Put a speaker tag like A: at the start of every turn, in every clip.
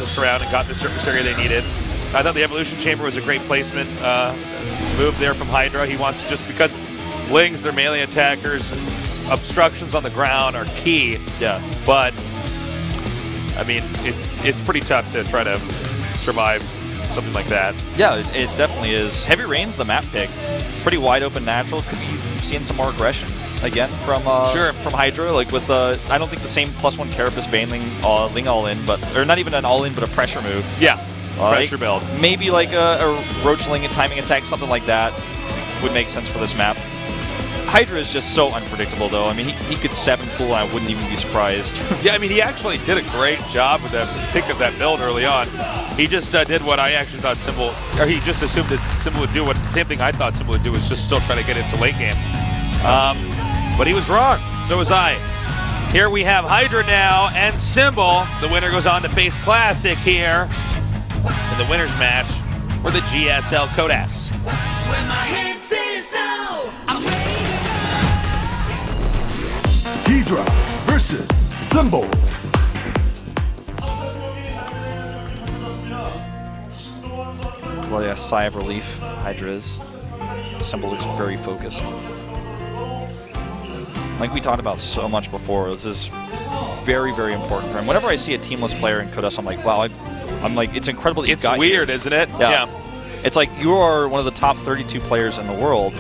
A: this round and got the surface area they needed. I thought the Evolution Chamber was a great placement move there from Hydra. He wants, just because Lings, their melee attackers, obstructions on the ground are key.
B: Yeah.
A: But, I mean, it's pretty tough to try to survive something like that.
B: Yeah, it definitely is. Heavy Rain's the map pick. Pretty wide open natural. Could be seeing some more aggression again from from Hydra. Like with I don't think the same +1 Carapace Baneling Ling all in, but or not even an all in, but a pressure move.
A: Yeah, pressure build. Maybe
B: like a Roach Ling and timing attack, something like that would make sense for this map. Hydra is just so unpredictable, though. I mean, he could 7 pool, and I wouldn't even be surprised.
A: Yeah, I mean, he actually did a great job with that pick of that build early on. He just did what I actually thought Symbol, or he just assumed that Symbol would do what, same thing I thought Symbol would do, was just still try to get into late game. But he was wrong. So was I. Here we have Hydra now and Symbol. The winner goes on to face Classic here in the winner's match for the GSL Code S.
C: Hydra versus Symbol.
B: Well, yeah, sigh of relief. Hydra is. Symbol looks very focused. Like we talked about so much before, this is very, very important for him. Whenever I see a teamless player in Code S, I'm like, wow, I'm like, it's incredible that you got here.
A: It's weird, isn't it?
B: Yeah. It's like you are one of the top 32 players in the world.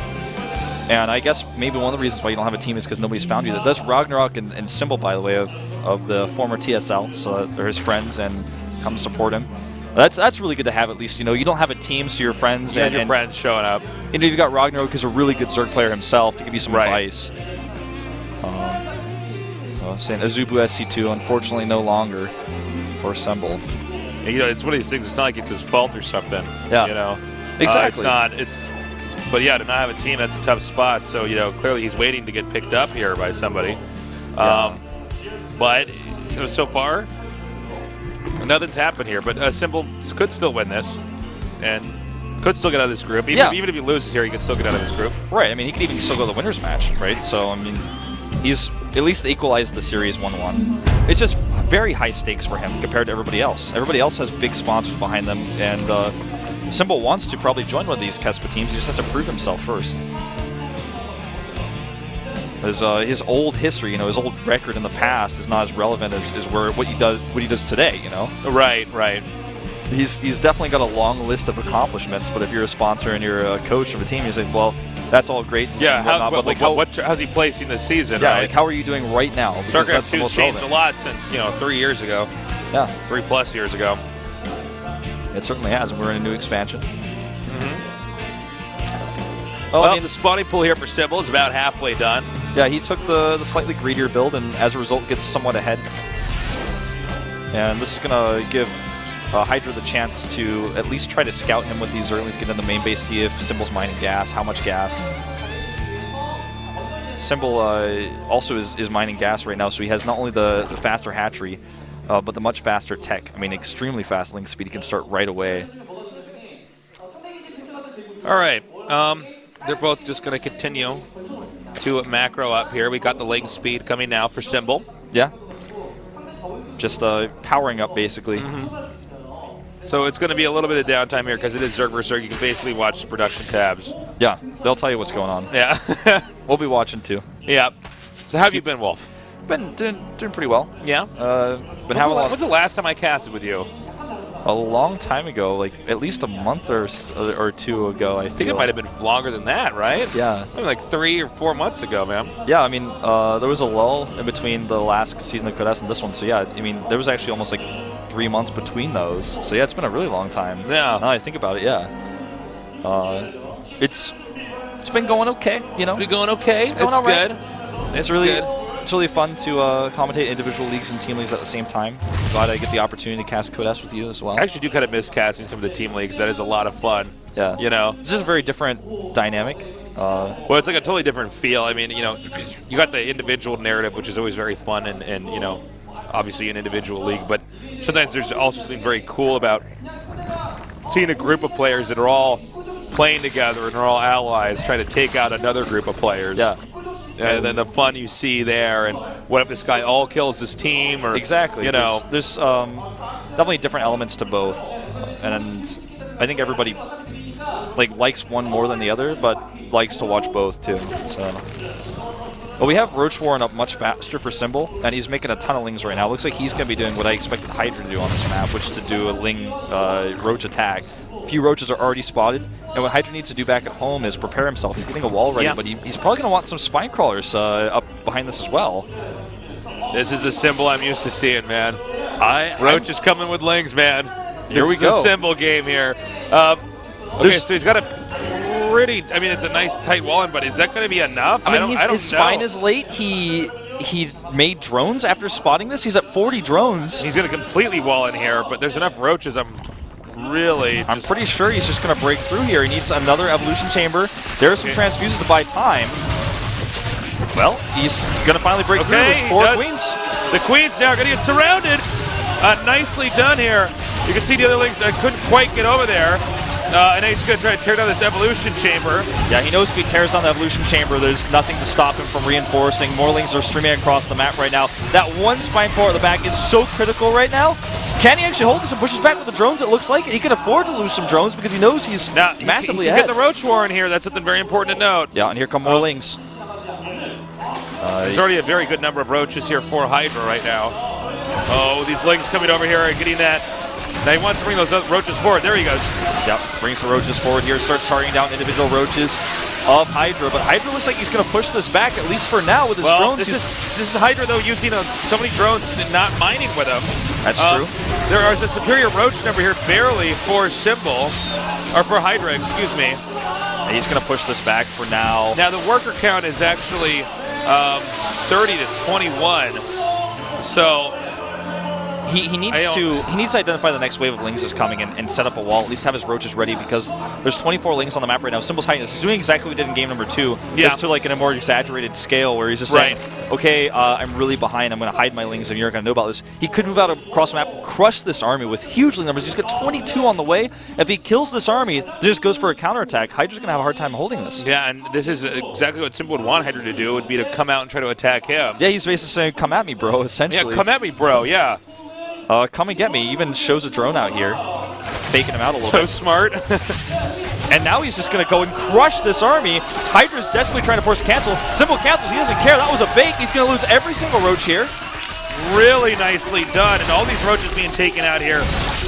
B: And I guess maybe one of the reasons why you don't have a team is because nobody's found you. That's Ragnarok and Symbol, by the way, of the former TSL, so they're his friends and come support him. That's really good to have, at least. You know, you don't have a team, so your friends
A: and your friends showing up.
B: And you've got Ragnarok, who's a really good Zerg player himself, to give you some advice. So saying Azubu SC2, unfortunately, no longer for Symbol.
A: And, you know, it's one of these things. It's not like it's his fault or something.
B: Yeah.
A: You know,
B: exactly.
A: It's not. It's. But yeah, to not have a team, that's a tough spot. So, you know, clearly he's waiting to get picked up here by somebody.
B: Yeah.
A: But, you know, so far, nothing's happened here. But Symbol could still win this and could still get out of this group. Even if he loses here, he could still get out of this group.
B: Right. I mean, he could even still go to the winner's match, right? So, I mean, he's at least equalized the series 1-1. It's just very high stakes for him compared to everybody else. Everybody else has big sponsors behind them, and Symbol wants to probably join one of these Kespa teams. He just has to prove himself first. His old history, you know, his old record in the past is not as relevant as what he does today. You know.
A: Right. Right.
B: He's definitely got a long list of accomplishments. But if you're a sponsor and you're a coach of a team, you say, well, that's all great.
A: Yeah. How's he placing this season?
B: Yeah.
A: Right?
B: Like, how are you doing right now?
A: StarCraft II's changed a lot since 3 years ago.
B: Yeah.
A: 3+ years ago.
B: It certainly has, and we're in a new expansion.
A: Well, I mean, the spawning pool here for Symbol is about halfway done.
B: Yeah, he took the slightly greedier build, and as a result, gets somewhat ahead. And this is going to give Hydra the chance to at least try to scout him with these Zerglings, get in the main base, see if Symbol's mining gas, how much gas. Symbol also is mining gas right now, so he has not only the faster hatchery, but the much faster tech. I mean, extremely fast link speed. He can start right away.
A: All right. They're both just going to continue to macro up here. We got the link speed coming now for Symbol.
B: Yeah. Just powering up, basically.
A: So it's going to be a little bit of downtime here because it is Zerg vs. Zerg. You can basically watch the production tabs.
B: Yeah, they'll tell you what's going on.
A: Yeah.
B: We'll be watching, too.
A: Yeah. So how have you been, Wolf?
B: Been doing pretty well.
A: Yeah? When's the last time I casted with you?
B: A long time ago, like at least a month or two ago, I
A: think it might have been longer than that, right?
B: Yeah.
A: I mean, like 3 or 4 months ago, man.
B: Yeah, I mean, there was a lull in between the last season of Code S and this one, so yeah, I mean, there was actually almost like 3 months between those. So yeah, it's been a really long time.
A: Yeah.
B: Now I think about it, yeah. It's been going okay, you know?
A: It's been going okay. It's
B: good.
A: It's really good.
B: It's really fun to commentate individual leagues and team leagues at the same time. Glad I get the opportunity to cast Code S with you as well.
A: I actually do kind of miss casting some of the team leagues. That is a lot of fun.
B: Yeah.
A: You know?
B: This is a very different dynamic.
A: Well, it's like a totally different feel. I mean, you know, you got the individual narrative, which is always very fun and you know, obviously an individual league. But sometimes there's also something very cool about seeing a group of players that are all playing together and are all allies trying to take out another group of players.
B: Yeah.
A: and then the fun you see there, and what if this guy all kills his team, or
B: exactly.
A: you know,
B: there's definitely different elements to both, and I think everybody likes one more than the other, but likes to watch both too. So. But we have Roach warring up much faster for Symbol, and he's making a ton of Lings right now. Looks like he's going to be doing what I expected Hydra to do on this map, which is to do a Ling Roach attack. A few Roaches are already spotted, and what Hydra needs to do back at home is prepare himself. He's getting a wall ready, but he's probably going to want some Spine Crawlers up behind this as well.
A: This is a Symbol I'm used to seeing, man. Roach is coming with Lings, man.
B: Here we go.
A: This is a Symbol game here. Okay, so he's got a pretty, I mean, it's a nice tight wall, but is that going to be enough?
B: I mean,
A: I don't
B: his spine is late. He made drones after spotting this. He's at 40 drones.
A: He's going to completely wall in here, but there's enough Roaches. I'm
B: pretty sure he's just going to break through here. He needs another Evolution Chamber. There are some transfuses to buy time. Well, he's going to finally break through. There's 4 Queens.
A: The Queens now going to get surrounded. Nicely done here. You can see the other Lings couldn't quite get over there. And now he's going to try to tear down this Evolution Chamber.
B: Yeah, he knows if he tears down the Evolution Chamber, there's nothing to stop him from reinforcing. More Lings are streaming across the map right now. That one Spine Core at the back is so critical right now. Can he actually hold this and pushes back with the drones? It looks like he can afford to lose some drones because he knows he's massively ahead.
A: Get the Roach War in here. That's something very important to note.
B: Yeah, and here come more Lings.
A: There's already a very good number of Roaches here for Hydra right now. Oh, these Lings coming over here and getting that. Now he wants to bring those Roaches forward. There he goes.
B: Yep, brings the Roaches forward here, starts targeting down individual Roaches of Hydra. But Hydra looks like he's going to push this back, at least for now, with his drones.
A: This is Hydra, though, using so many drones and not mining with them.
B: That's true.
A: There is a superior Roach number here, barely, for Symbol, or for Hydra, excuse me.
B: And he's going to push this back for now.
A: Now, the worker count is actually 30 to 21. So
B: he needs to identify the next wave of Lings is coming and set up a wall, at least have his Roaches ready, because there's 24 Lings on the map right now. Symbol's hiding this. He's doing exactly what he did in game number 2, just to in a more exaggerated scale, where he's just saying, okay, I'm really behind, I'm going to hide my Lings, and you're not going to know about this. He could move out across the map, crush this army with huge Ling numbers. He's got 22 on the way. If he kills this army, it just goes for a counterattack. Hydra's going to have a hard time holding this.
A: Yeah, and this is exactly what Symbol would want Hydra to do, would be to come out and try to attack him.
B: Yeah, he's basically saying, come at me, bro, essentially.
A: Yeah, come at me, bro, yeah.
B: Come and get me. Even shows a drone out here, faking him out a little bit.
A: So smart.
B: And now he's just going to go and crush this army. Hydra's desperately trying to force a cancel. Symbol cancels. He doesn't care. That was a bait. He's going to lose every single Roach here.
A: Really nicely done. And all these Roaches being taken out here,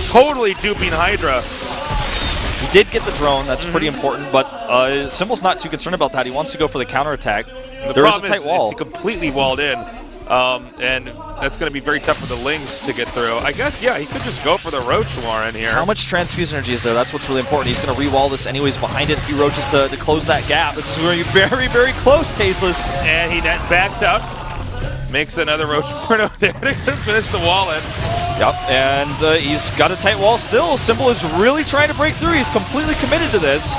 A: totally duping Hydra.
B: He did get the drone. That's pretty important. But Symbol's not too concerned about that. He wants to go for the counterattack. There is a tight wall.
A: He's completely walled in. And that's going to be very tough for the Lings to get through. I guess, yeah, he could just go for the Roach War in here.
B: How much transfuse energy is there? That's what's really important. He's going to re-wall this anyways behind it. A few Roaches to close that gap. This is where you're very, very close, Tasteless.
A: And he backs out. Makes another Roach War over there to finish the wall in.
B: Yep, and he's got a tight wall still. Symbol is really trying to break through. He's completely committed to this.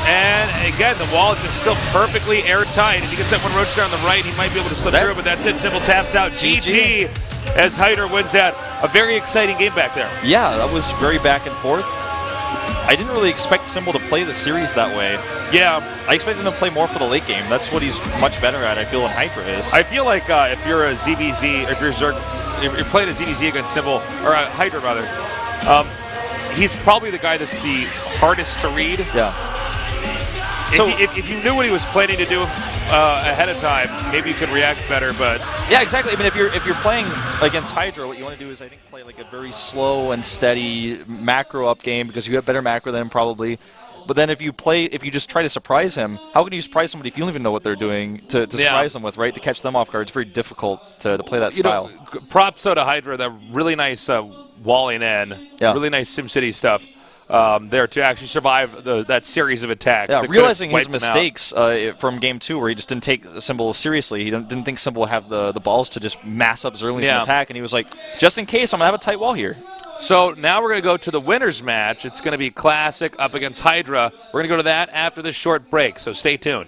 A: And again, the wall is just still perfectly airtight. If he gets that one Roach down the right, he might be able to slip through, but that's it. Symbol taps out. GG as Hydra wins that. A very exciting game back there.
B: Yeah, that was very back and forth. I didn't really expect Symbol to play the series that way.
A: Yeah.
B: I expected him to play more for the late game. That's what he's much better at, I feel, than Hydra is.
A: I feel like if you're a ZVZ, if you're Zerg, if you're playing a ZVZ against Symbol, or a Hydra rather, he's probably the guy that's the hardest to read.
B: Yeah.
A: So if you knew what he was planning to do ahead of time, maybe you could react better. But
B: yeah, exactly. I mean, if you're playing against Hydra, what you want to do is, I think, play like a very slow and steady macro up game, because you have better macro than him probably. But then if you just try to surprise him, how can you surprise somebody if you don't even know what they're doing to surprise them with, right? To catch them off guard, it's very difficult to play that style.
A: Props to Hydra, that really nice walling in, really nice SimCity stuff. There to actually survive that series of attacks.
B: Yeah, realizing his mistakes from Game 2, where he just didn't take Symbol seriously. He didn't think Symbol would have the balls to just mass up Zerling's attack, and he was like, just in case, I'm going to have a tight wall here.
A: So now we're going to go to the winner's match. It's going to be Classic up against Hydra. We're going to go to that after this short break, so stay tuned.